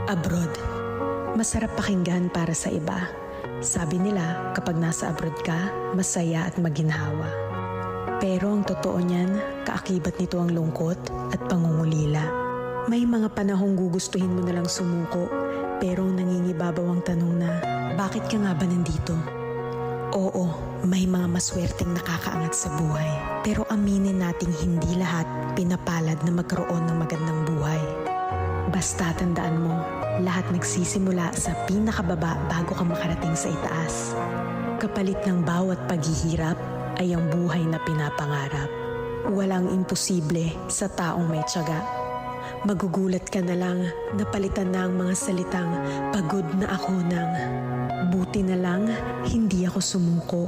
Abroad. Masarap pakinggan para sa iba. Sabi nila, kapag nasa abroad ka, masaya at maginhawa. Pero ang totoo niyan, kaakibat nito ang lungkot at pangungulila. May mga panahong gugustuhin mo nalang sumuko, pero nangingibabaw ang tanong na, bakit ka nga ba nandito? Oo, may mga maswerteng nakakaangat sa buhay. Pero aminin nating hindi lahat pinapalad na magkaroon ng magandang buhay. Basta tandaan mo, lahat nagsisimula sa pinakababa bago ka makarating sa itaas. Kapalit ng bawat paghihirap ay ang buhay na pinapangarap. Walang imposible sa taong may tiyaga. Magugulat ka na lang na palitan na ang mga salitang pagod na ako ng buti na lang hindi ako sumuko.